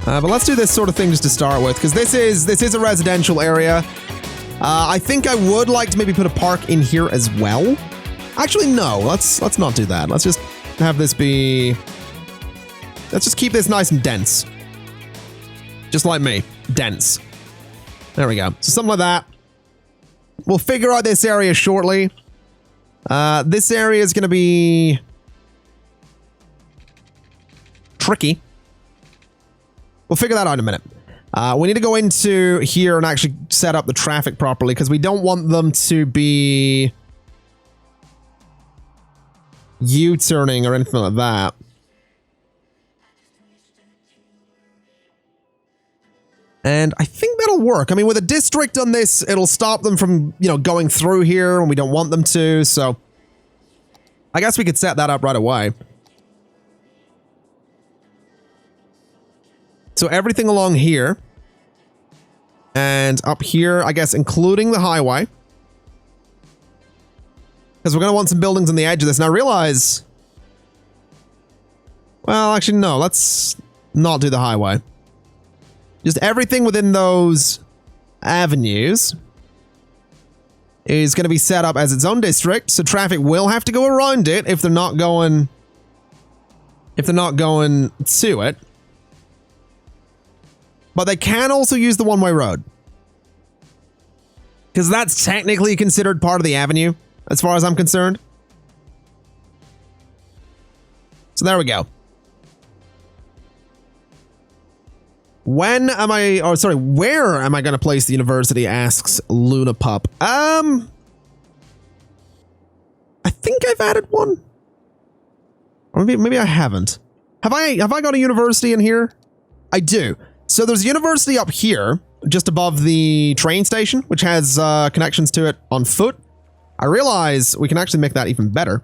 But let's do this sort of thing just to start with, because this is a residential area. I think I would like to maybe put a park in here as well. Actually, no. Let's not do that. Let's just have this be... Let's just keep this nice and dense. Just like me. Dense. There we go. So something like that. We'll figure out this area shortly. This area is going to be... tricky. We'll figure that out in a minute. We need to go into here and actually set up the traffic properly, because we don't want them to be U-turning or anything like that. And I think that'll work. I mean, with a district on this, it'll stop them from, you know, going through here when we don't want them to, so I guess we could set that up right away. So everything along here and up here, I guess, including the highway, because we're going to want some buildings on the edge of this. And I realize, well, actually, no, let's not do the highway. Just everything within those avenues is going to be set up as its own district, so traffic will have to go around it if they're not going to it. But they can also use the one-way road, because that's technically considered part of the avenue, as far as I'm concerned. So there we go. Where am I going to place the university, asks Luna Pup. I think I've added one. Or maybe I haven't. Have I got a university in here? I do. So there's a university up here, just above the train station, which has connections to it on foot. I realize we can actually make that even better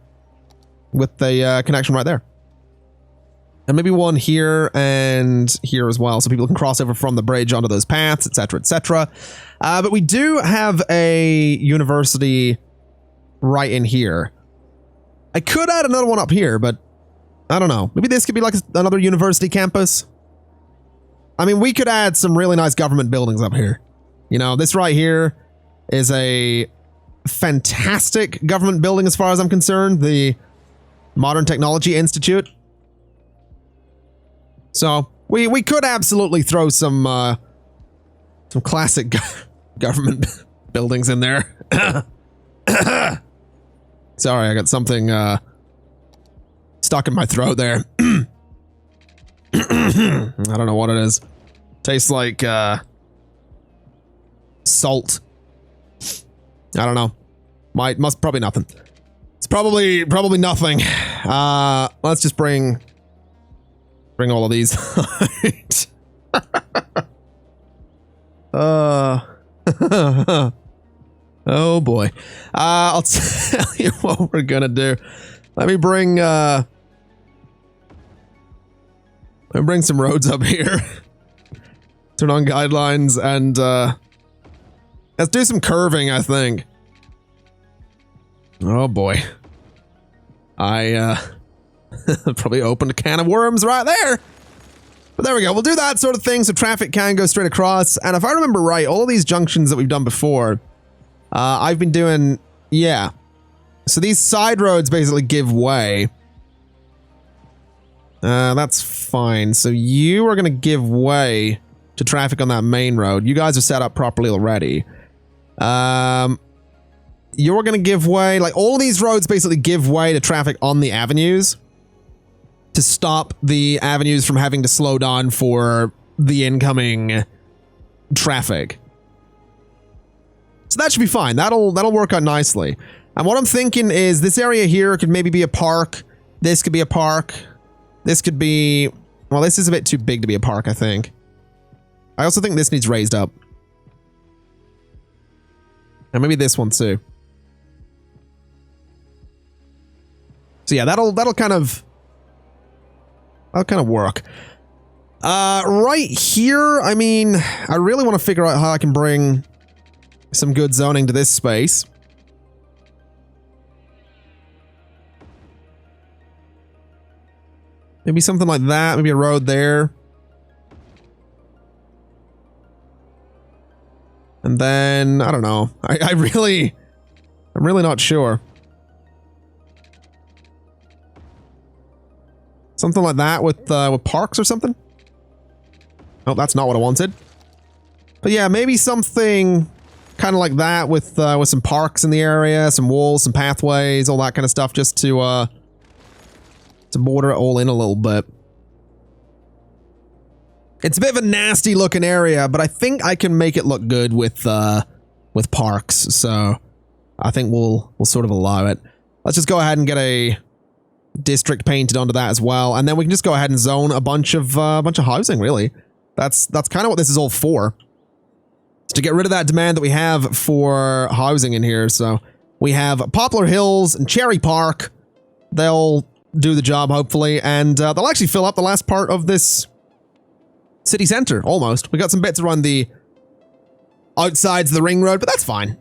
with the connection right there. And maybe one here and here as well, so people can cross over from the bridge onto those paths, etc., etc. But we do have a university right in here. I could add another one up here, but I don't know. Maybe this could be like another university campus. I mean, we could add some really nice government buildings up here. You know, this right here is a fantastic government building as far as I'm concerned. The Modern Technology Institute. So we could absolutely throw some classic government buildings in there. Sorry, I got something stuck in my throat there. I don't know what it is. Tastes like salt. I don't know. Probably nothing. It's probably nothing. Let's just bring all of these. Oh boy. I'll tell you what we're gonna do. Let me bring some roads up here. Turn on guidelines and let's do some curving, I think. Oh boy. I probably opened a can of worms right there. But there we go. We'll do that sort of thing so traffic can go straight across. And if I remember right, all of these junctions that we've done before, I've been doing, yeah. So these side roads basically give way. That's fine. So you are going to give way to traffic on that main road. You guys are set up properly already. You're going to give way, like all of these roads basically give way to traffic on the avenues to stop the avenues from having to slow down for the incoming traffic. So that should be fine. That'll work out nicely. And what I'm thinking is this area here could maybe be a park. This could be a park. This could be, well, this is a bit too big to be a park, I think. I also think this needs raised up. And maybe this one too. So yeah, that'll kind of work. Right here, I mean, I really want to figure out how I can bring some good zoning to this space. Maybe something like that. Maybe a road there. And then, I don't know. I'm really not sure. Something like that with parks or something? Oh, that's not what I wanted. But yeah, maybe something kind of like that with some parks in the area, some walls, some pathways, all that kind of stuff, just to border it all in a little bit. It's a bit of a nasty looking area, but I think I can make it look good with parks. So I think we'll sort of allow it. Let's just go ahead and get a district painted onto that as well, and then we can just go ahead and zone a bunch of housing. Really, that's kind of what this is all for. It's to get rid of that demand that we have for housing in here. So we have Poplar Hills and Cherry Park. They'll do the job hopefully, and they'll actually fill up the last part of this city center, almost. We got some bits around the outsides of the ring road, but that's fine.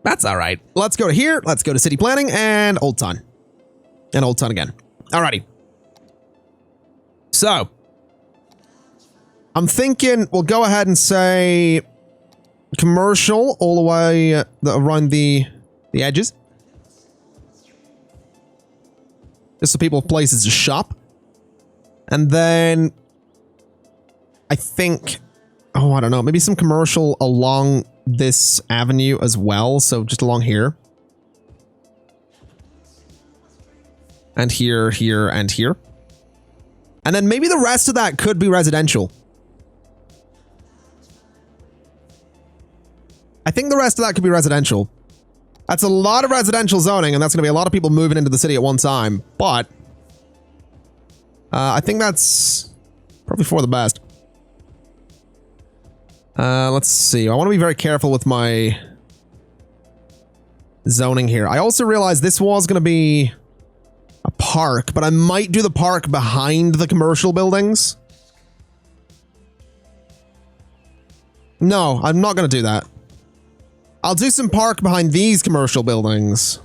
That's all right. Let's go to here. Let's go to city planning and Old Town. And Old Town again. Alrighty. So, I'm thinking we'll go ahead and say commercial all the way around the edges. Just so people have places to shop. And then I think, oh, I don't know, maybe some commercial along this avenue as well. So just along here. And here, here, and here. And then maybe the rest of that could be residential. I think the rest of that could be residential. That's a lot of residential zoning, and that's going to be a lot of people moving into the city at one time. But I think that's probably for the best. Let's see. I want to be very careful with my zoning here. I also realized this was going to be a park, but I might do the park behind the commercial buildings. No, I'm not going to do that. I'll do some park behind these commercial buildings.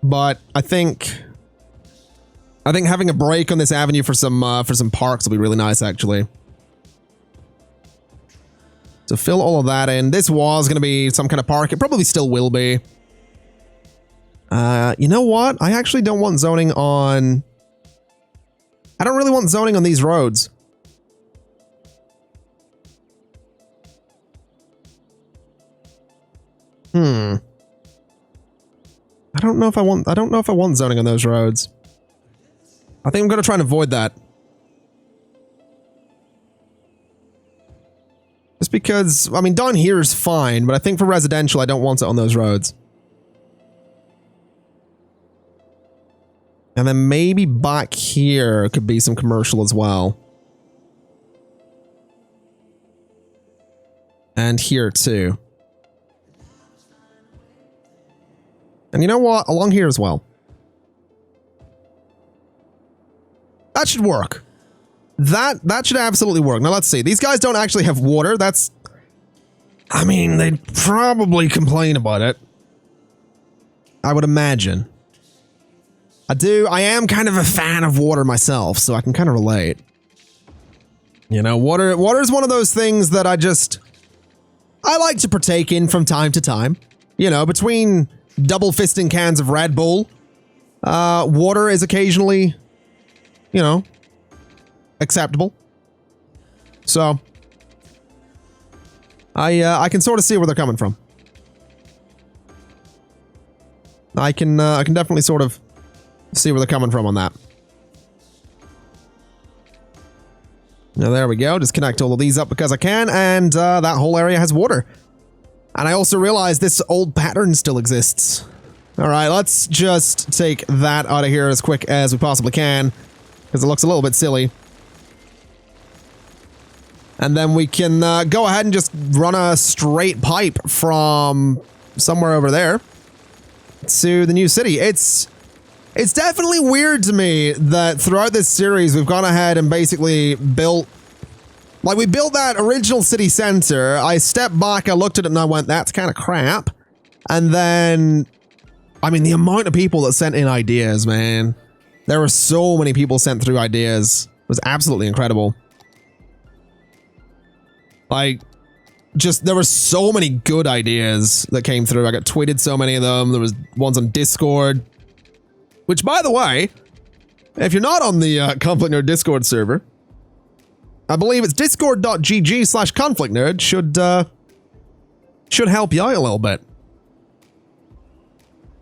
But I think having a break on this avenue for some parks will be really nice, actually. So fill all of that in. This was going to be some kind of park. It probably still will be. You know what? I actually don't want zoning on... I don't really want zoning on these roads. I don't know if I want zoning on those roads. I think I'm going to try and avoid that. Just because, I mean, down here is fine, but I think for residential, I don't want it on those roads. And then maybe back here could be some commercial as well. And here too. And you know what? Along here as well. That should work. That should absolutely work. Now let's see. These guys don't actually have water. That's... I mean, they'd probably complain about it. I would imagine. I am kind of a fan of water myself, so I can kind of relate. You know, water is one of those things that I like to partake in from time to time. You know, between double fisting cans of Red Bull, water is occasionally, you know, acceptable. So I can sort of see where they're coming from. I can definitely sort of see where they're coming from on that. Now there we go. Just connect all of these up because I can, and that whole area has water. And I also realized this old pattern still exists. All right, let's just take that out of here as quick as we possibly can, because it looks a little bit silly. And then we can go ahead and just run a straight pipe from somewhere over there to the new city. It's definitely weird to me that throughout this series we've gone ahead and basically built... Like, we built that original city center, I stepped back, I looked at it and I went, that's kind of crap. And then, I mean, the amount of people that sent in ideas, man. There were so many people sent through ideas. It was absolutely incredible. Like, just, there were so many good ideas that came through. I got tweeted so many of them. There was ones on Discord. Which, by the way, if you're not on the ConflictNerd Discord server, I believe it's discord.gg/ConflictNerd should help you out a little bit.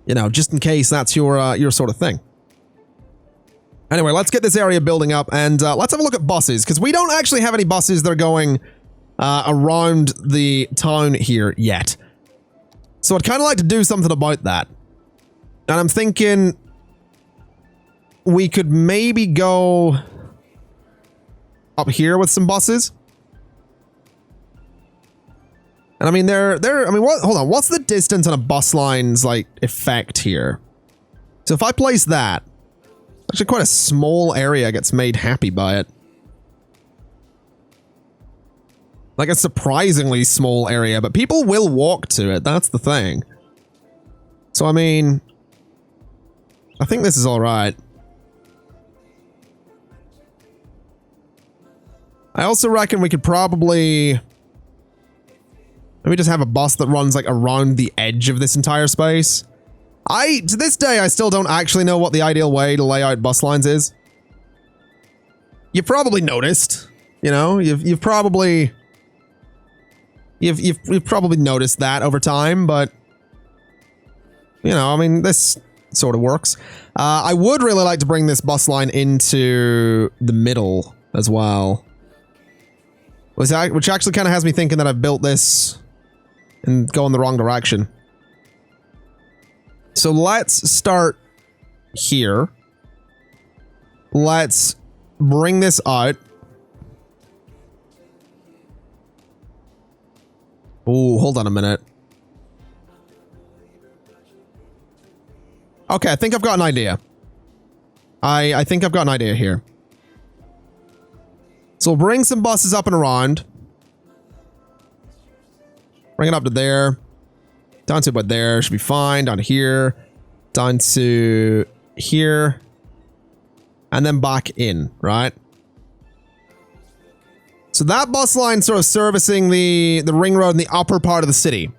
You know, just in case that's your sort of thing. Anyway, let's get this area building up, and let's have a look at buses, because we don't actually have any buses that are going around the town here yet. So I'd kind of like to do something about that. And I'm thinking we could maybe go up here with some buses. And I mean, I mean, hold on, what's the distance on a bus line's, like, effect here? So if I place that, actually quite a small area gets made happy by it. Like a surprisingly small area, but people will walk to it, that's the thing. So I mean, I think this is alright. I also reckon we could probably maybe just have a bus that runs like around the edge of this entire space. To this day, I still don't actually know what the ideal way to lay out bus lines is. You've probably noticed, you know, you've probably noticed that over time, but you know, I mean, this sort of works. I would really like to bring this bus line into the middle as well. Which actually kind of has me thinking that I've built this and going the wrong direction. So let's start here. Let's bring this out. Oh, hold on a minute. Okay, I think I've got an idea. I think I've got an idea here. So we'll bring some buses up and around. Bring it up to there. Down to about there. Should be fine. Down to here. Down to here. And then back in, right? So that bus line sort of servicing the ring road in the upper part of the city.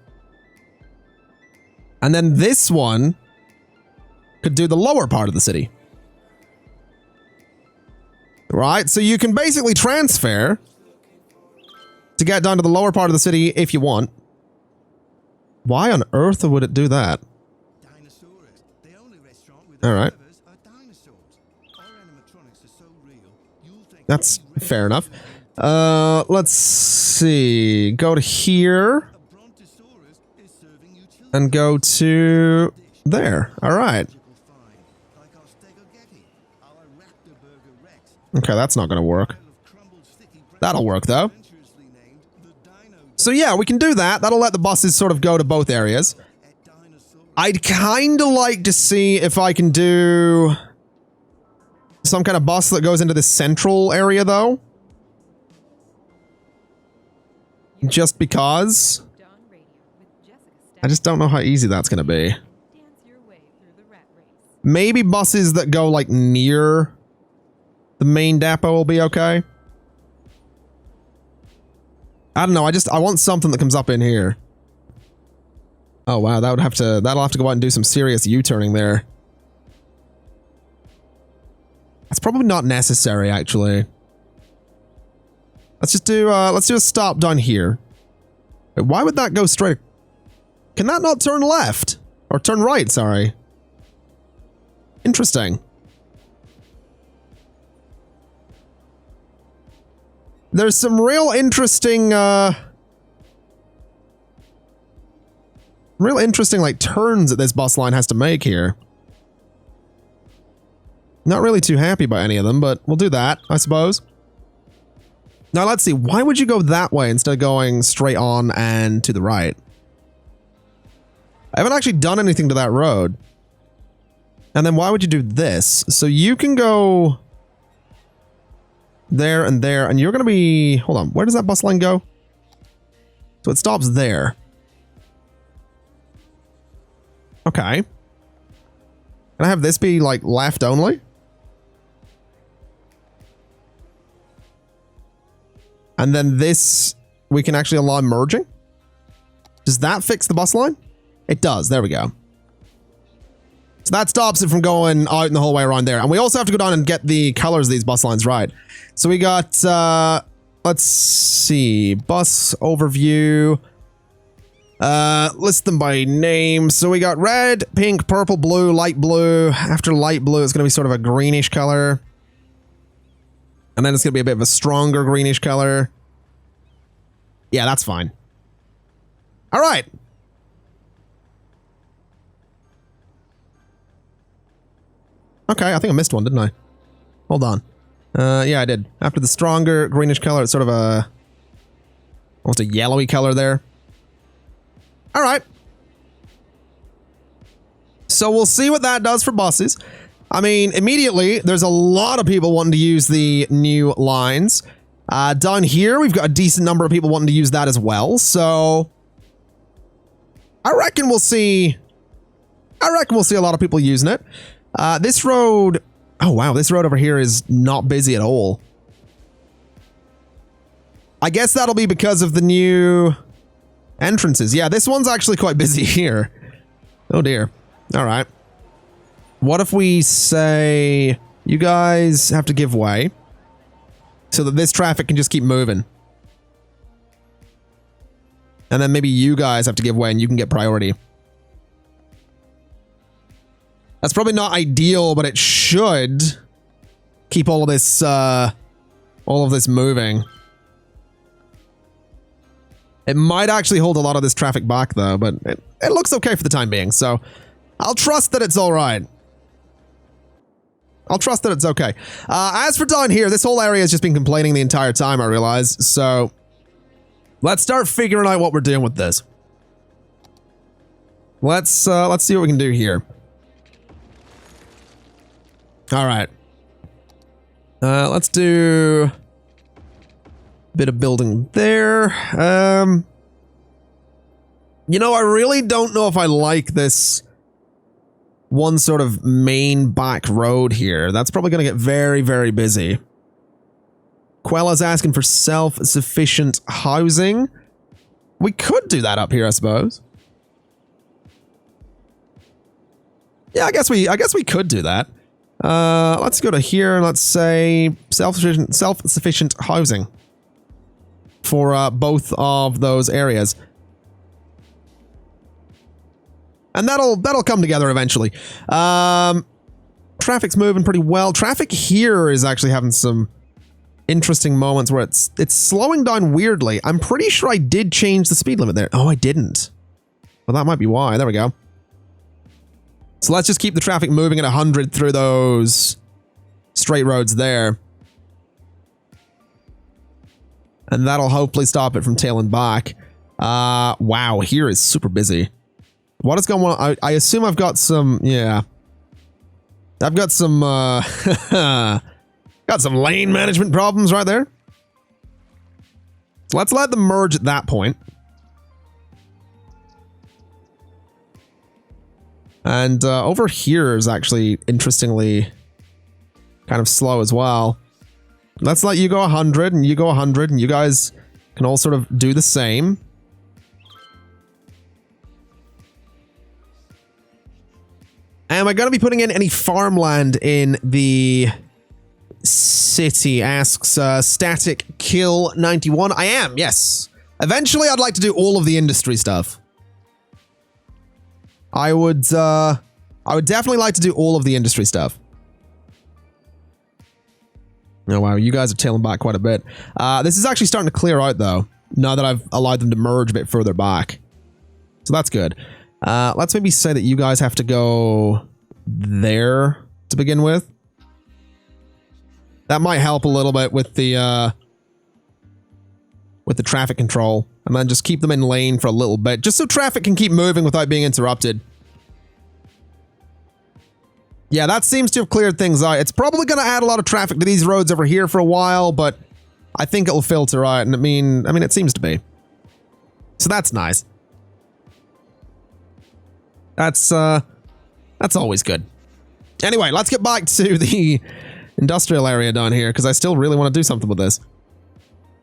And then this one could do the lower part of the city. Right? So you can basically transfer to get down to the lower part of the city if you want. Why on earth would it do that? Alright. That's fair enough. Let's see. Go to here. And go to there. Alright. Okay, that's not gonna work. That'll work, though. So yeah, we can do that. That'll let the buses sort of go to both areas. I'd kind of like to see if I can do some kind of bus that goes into the central area, though. Just because. I just don't know how easy that's gonna be. Maybe buses that go, like, near the main depot will be okay. I don't know, I want something that comes up in here. Oh wow, that'll have to go out and do some serious U-turning there. That's probably not necessary, actually. Let's do a stop down here. Wait, why would that go straight? Can that not turn left? Or turn right, sorry. Interesting. There's some real interesting, like, turns that this bus line has to make here. Not really too happy about any of them, but we'll do that, I suppose. Now, let's see. Why would you go that way instead of going straight on and to the right? I haven't actually done anything to that road. And then why would you do this? So you can go there, and you're going to be... Hold on, where does that bus line go? So it stops there. Okay. Can I have this be, like, left only? And then this we can actually allow merging. Does that fix the bus line? It does. There we go. So that stops it from going out and the whole way around there. And we also have to go down and get the colors of these bus lines right. So we got, let's see, bus overview. List them by name. So we got red, pink, purple, blue, light blue. After light blue, it's going to be sort of a greenish color. And then it's going to be a bit of a stronger greenish color. Yeah, that's fine. All right. Okay, I think I missed one, didn't I? Hold on. Yeah, I did. After the stronger greenish color, it's sort of a... almost a yellowy color there. All right. So we'll see what that does for buses. I mean, immediately, there's a lot of people wanting to use the new lines. Down here, we've got a decent number of people wanting to use that as well, so... I reckon we'll see a lot of people using it. This road... oh, wow, this road over here is not busy at all. I guess that'll be because of the new entrances. Yeah, this one's actually quite busy here. Oh, dear. All right. What if we say you guys have to give way so that this traffic can just keep moving? And then maybe you guys have to give way and you can get priority. That's probably not ideal, but it should keep all of this moving. It might actually hold a lot of this traffic back though, but it looks okay for the time being. So I'll trust that it's all right. I'll trust that it's okay. As for down here, this whole area has just been complaining the entire time, I realize. So let's start figuring out what we're doing with this. Let's see what we can do here. All right. Let's do a bit of building there. You know, I really don't know if I like this one sort of main back road here. That's probably going to get very, very busy. Quella's asking for self-sufficient housing. We could do that up here, I suppose. Yeah, I guess we could do that. Let's go to here and let's say self-sufficient housing for both of those areas. And that'll come together eventually. Traffic's moving pretty well. Traffic here is actually having some interesting moments where it's slowing down weirdly. I'm pretty sure I did change the speed limit there. Oh, I didn't. Well, that might be why. There we go. So let's just keep the traffic moving at 100 through those straight roads there. And that'll hopefully stop it from tailing back. Wow, here is super busy. What is going on? I assume I've got some, yeah. I've got some, got some lane management problems right there. So let's let them merge at that point. And over here is actually, interestingly, kind of slow as well. Let's let you go 100 and you go 100 and you guys can all sort of do the same. Am I going to be putting in any farmland in the city? Asks Static Kill 91. I am, yes. Eventually, I'd like to do all of the industry stuff. I would definitely like to do all of the industry stuff. Oh, wow, you guys are tailing back quite a bit. This is actually starting to clear out, though, now that I've allowed them to merge a bit further back. So that's good. Let's maybe say that you guys have to go there to begin with. That might help a little bit with the traffic control. And then just keep them in lane for a little bit, just so traffic can keep moving without being interrupted. Yeah, that seems to have cleared things out. It's probably going to add a lot of traffic to these roads over here for a while, but I think it'll filter out. And I mean, it seems to be. So that's nice. That's always good. Anyway, let's get back to the industrial area down here, because I still really want to do something with this.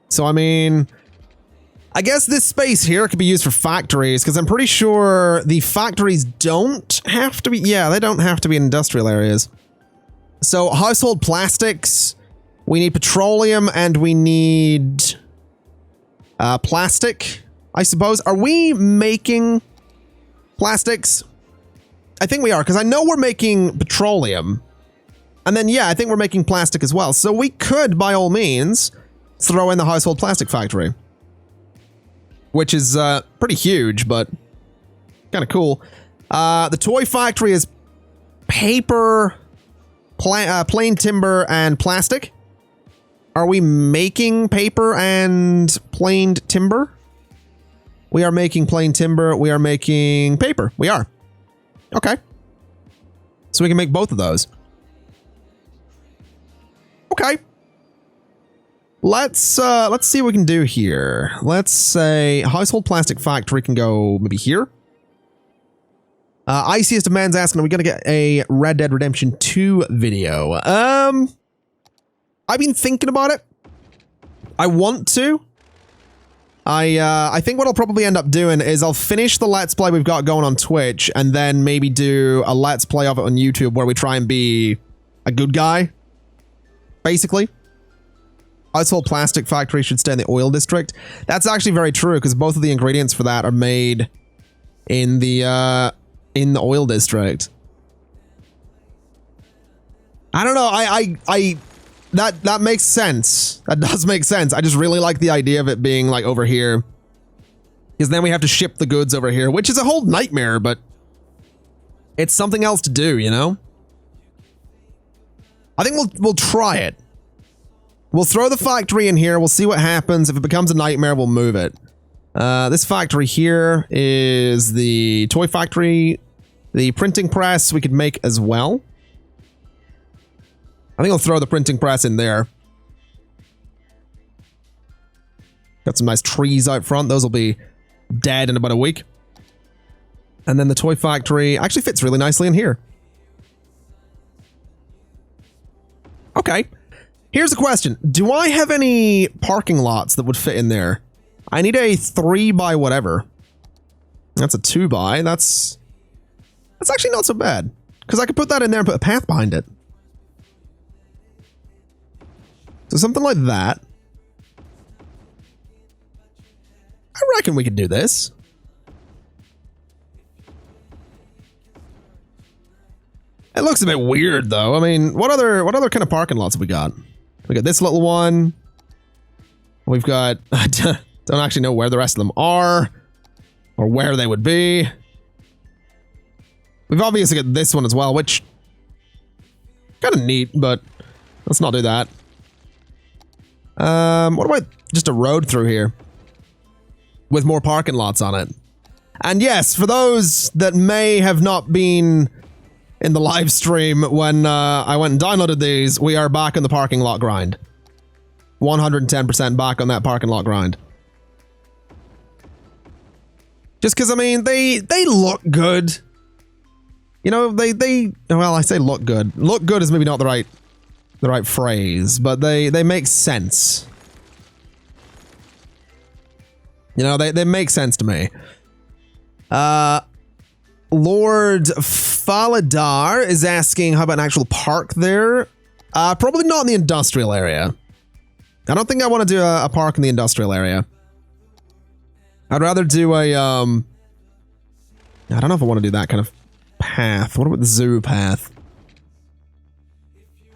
So, I mean, I guess this space here could be used for factories, because I'm pretty sure the factories don't have to be... Yeah, they don't have to be in industrial areas. So, household plastics, we need petroleum, and we need plastic, I suppose. Are we making plastics? I think we are, because I know we're making petroleum. And then, yeah, I think we're making plastic as well. So we could, by all means, throw in the household plastic factory. Which is pretty huge, but kind of cool. The toy factory is paper, plain timber, and plastic. Are we making paper and planed timber? We are making plain timber. We are making paper. We are. Okay. So we can make both of those. Okay. Let's see what we can do here. Let's say household plastic factory can go maybe here. Iciest Demand's asking, are we going to get a Red Dead Redemption 2 video? I've been thinking about it. I want to. I think what I'll probably end up doing is I'll finish the Let's Play we've got going on Twitch and then maybe do a Let's Play of it on YouTube where we try and be a good guy. Basically. Household plastic factory should stay in the oil district. That's actually very true because both of the ingredients for that are made in the oil district. I don't know. That makes sense. That does make sense. I just really like the idea of it being like over here. Because then we have to ship the goods over here, which is a whole nightmare, but it's something else to do, you know? I think we'll try it. We'll throw the factory in here. We'll see what happens. If it becomes a nightmare, we'll move it. This factory here is the toy factory. The printing press we could make as well. I think I'll throw the printing press in there. Got some nice trees out front. Those will be dead in about a week. And then the toy factory actually fits really nicely in here. Okay. Here's the question. Do I have any parking lots that would fit in there? I need a 3 by whatever. That's a 2 by. That's actually not so bad. Because I could put that in there and put a path behind it. So something like that. I reckon we could do this. It looks a bit weird though. I mean, what other kind of parking lots have we got? We got this little one. We've got, I don't actually know where the rest of them are or where they would be. We've obviously got this one as well, which kind of neat, but let's not do that. What about just a road through here with more parking lots on it? And yes, for those that may have not been in the live stream when I went and downloaded these, we are back in the parking lot grind. 110% back on that parking lot grind. Just because, I mean, they look good. You know, well, I say look good. Look good is maybe not the right phrase, but they make sense. You know, they make sense to me. Lord Faladar is asking, how about an actual park there? Probably not in the industrial area. I don't think I want to do a park in the industrial area. I'd rather do a, I don't know if I want to do that kind of path. What about the zoo path?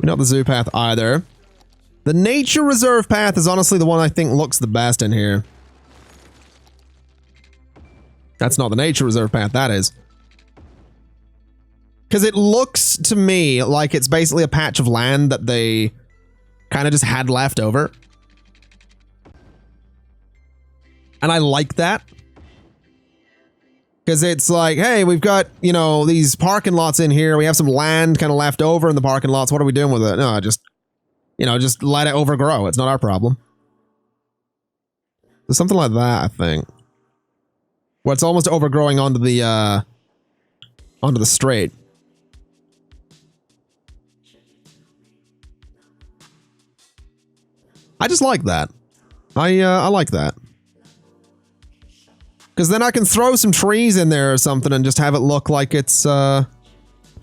Not the zoo path either. The nature reserve path is honestly the one I think looks the best in here. That's not the nature reserve path, that is. Because it looks to me like it's basically a patch of land that they kind of just had left over. And I like that. Because it's like, hey, we've got, you know, these parking lots in here. We have some land kind of left over in the parking lots. What are we doing with it? No, just, you know, just let it overgrow. It's not our problem. So something like that, I think. Where it's almost overgrowing onto the straight. I just like that. I like that. Because then I can throw some trees in there or something and just have it look like it's, do I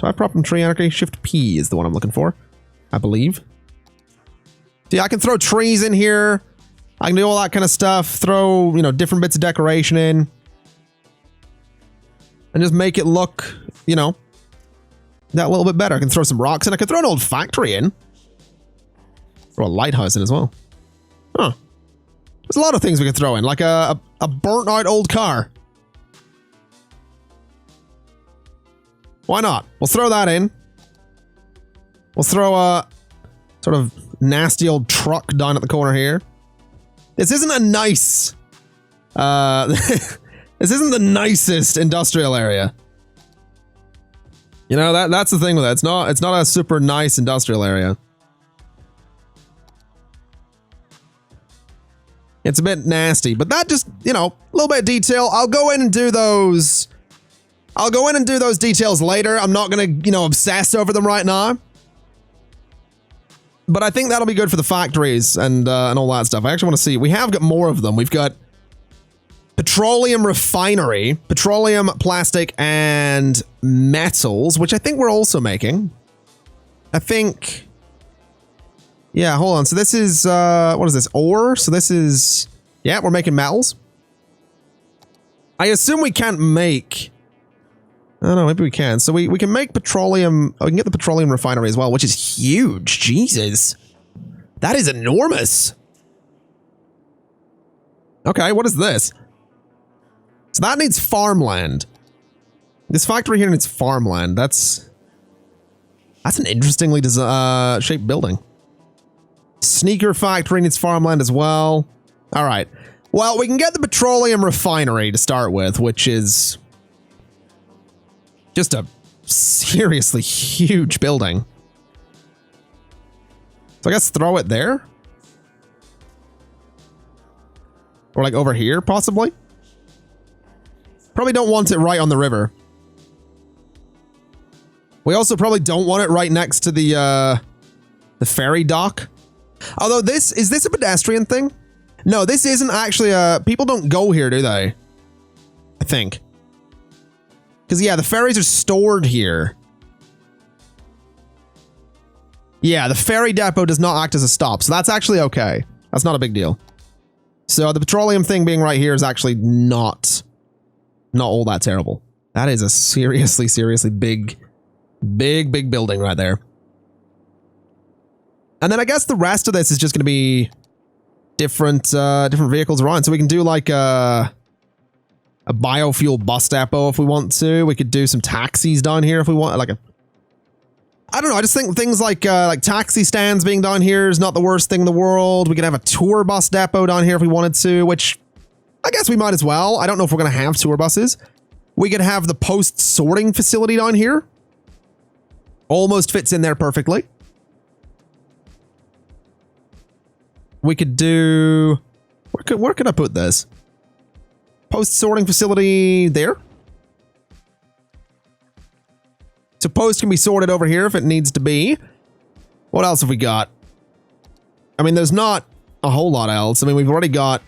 have problem tree anarchy? Shift P is the one I'm looking for, I believe. See, I can throw trees in here. I can do all that kind of stuff. Throw, you know, different bits of decoration in. And just make it look, you know, that little bit better. I can throw some rocks in. I could throw an old factory in. Throw a lighthouse in as well. Huh. There's a lot of things we could throw in, like a burnt out old car. Why not? We'll throw that in. We'll throw a sort of nasty old truck down at the corner here. This isn't a nice, this isn't the nicest industrial area. You know, that's the thing with it. It's not a super nice industrial area. It's a bit nasty, but that just, you know, a little bit of detail. I'll go in and do those. I'll go in and do those details later. I'm not going to, you know, obsess over them right now. But I think that'll be good for the factories and all that stuff. I actually want to see. We have got more of them. We've got Petroleum Refinery, petroleum, plastic, and metals, which I think we're also making. I think... Yeah, hold on. So this is, what is this? Ore? So this is... Yeah, we're making metals. I assume we can't make... I don't know, maybe we can. So we can make petroleum... Oh, we can get the Petroleum Refinery as well, which is huge. Jesus. That is enormous. Okay, what is this? So that needs farmland. This factory here needs farmland. That's an interestingly shaped building. Sneaker factory needs farmland as well. All right. Well, we can get the Petroleum Refinery to start with, which is just a seriously huge building. So I guess throw it there? Or like over here, possibly? Probably don't want it right on the river. We also probably don't want it right next to the ferry dock. Although is this a pedestrian thing? No, this isn't actually people don't go here, do they? I think. Because, yeah, the ferries are stored here. Yeah, the ferry depot does not act as a stop, so that's actually okay. That's not a big deal. So the petroleum thing being right here is actually not all that terrible. That is a seriously big building right there. And then I guess the rest of this is just going to be different vehicles around. So we can do like a biofuel bus depot if we want to. We could do some taxis down here if we want. Like I don't know. I just think things like taxi stands being down here is not the worst thing in the world. We could have a tour bus depot down here if we wanted to, which I guess we might as well. I don't know if we're going to have tour buses. We could have the post sorting facility down here. Almost fits in there perfectly. We could do... Where could I put this? Post sorting facility there. So post can be sorted over here if it needs to be. What else have we got? I mean, there's not a whole lot else. I mean, we've already got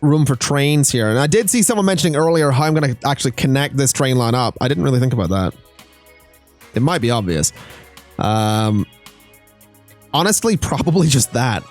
room for trains here. And I did see someone mentioning earlier how I'm going to actually connect this train line up. I didn't really think about that. It might be obvious. Honestly, probably just that.